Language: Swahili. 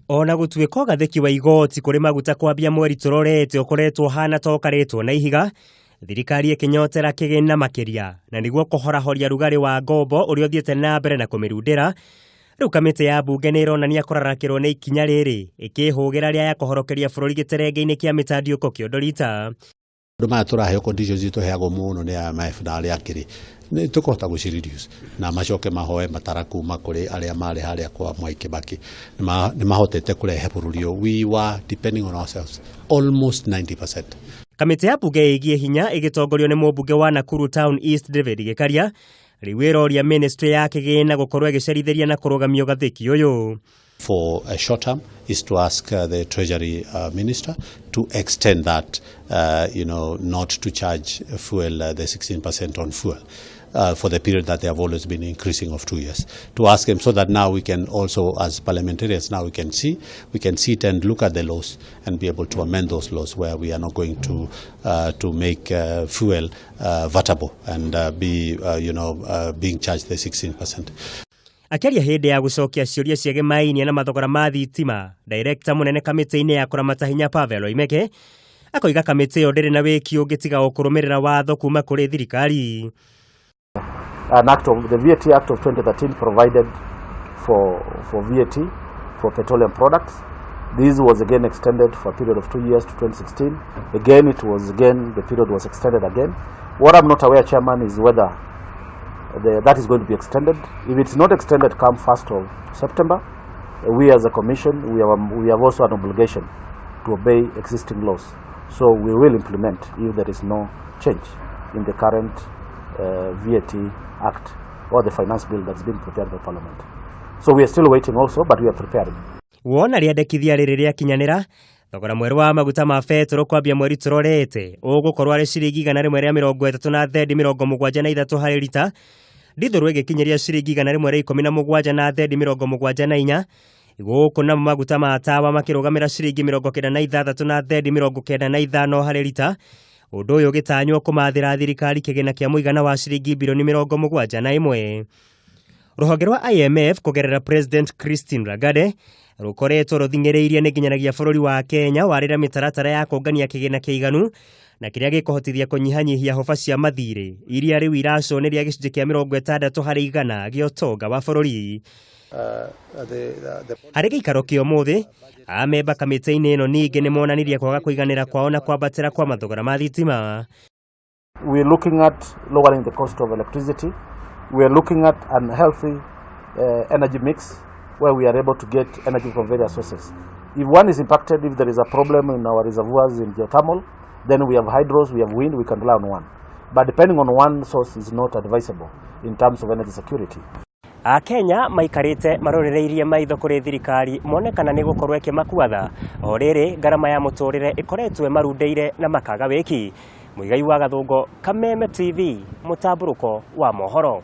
Ona gutuika ugathiki wa igoti kuri maguta kwambia mweri turorete ukoretwo hana tokaretwo na ihiga, thirikari ekinyotera kigina makiria na niguo kuhorahoria rugari wa ngombo uri uthiete na mbere na kumirundira. Riu kamiti ya Ambunge ni ironania kurarakirwo ni ikinya riri ikihugira ria ya kuhorokeria bururi giterenge-ini kia mitandiuko kiondorita. Nduma turaheo conditions itu heago muno ni IMF na aria akiri ni tukota guciridius na macoke mahoe mataraku makuri aria mari haria kwa Mwai Kibaki ni mahotete kurehe bururi. We were depending on ourselves almost 90%. Kamiti ya Ambunge igii hinya igitongorio ni mbunge wa Nakuru Town East David Gikaria riu iroria ministry ya kigina gukorwo igicerithiria na kurugamia ugathiki uyu. For a short term is to ask the Treasury Minister to extend that, not to charge fuel, the 16% on fuel, for the period that they have always been increasing of 2 years. To ask them so that now we can also, as parliamentarians, now we can sit and look at the laws and be able to amend those laws where we are not going to make fuel vatable and being charged the 16%. Akiaria hindi ya gucokia ciuria ciege mainia na mathogora ma thitima, director munene kamiti-ini ya kuramata hinya Pavel Oimeke akoiga kamiti yo ndiri na wiki ungitiga ukurumirira watho kuma kuri thirikari. The VAT Act of 2013 provided for VAT for petroleum products. This was again extended for a period of 2 years to 2016. The period was extended again. What I'm not aware, Chairman, is whether that is going to be extended. If it's not extended come 1st of September, we as a commission, we have also an obligation to obey existing laws. So we will implement if there is no change in the current VAT Act or the finance bill that's been prepared by Parliament. So we are still waiting also, but we are preparing. Wona riandekithia riri riakinyanira, thogora mweru wa maguta ma betro kwambia mweri turorete ugukorwo ari ciringi 133 hari lita. Dithuru igikinyeria ciringi 117.74 iguku na maguta ma tawa makirugamira ciringi 96.95 hari lita. Undu uyu gitanywo kumathira thirikari kigina kia muigana wa ciringi bilioni 71. Ruhonge rwa IMF kugerera President Christine Lagarde rukoretwo ruthingireirie ni nginyanagia bururi wa Kenya warira mitaratara ya kungania kigina kiiganu na kiria gikuhotithia kunyihanyihia hofa cia mathire iria riu iraconeria gicunji kia 60 hari 100 gio tonga wa bururi. Hari gikaro kio muthi amemba kamiti-ini ino ningi ni monanirie kwaga kuiganira kwao na kwambatira kwa mathogora ma thitima. We are looking at lowering the cost of electricity. We are looking at a healthy energy mix where we are able to get energy from various sources. If one is impacted, if there is a problem in our reservoirs in geothermal, then we have hydros, we have wind, we can rely on one. But depending on one source is not advisable in terms of energy security. Kenya maikarite marorereirie maitho kuri thirikari monekana ni gukorwo ikimakuatha o riri garama ya muturire ikoretwe marundeire na makaga wiki. Muigai wa Gathungo, Kameme TV, mutamburuko wa mohoro.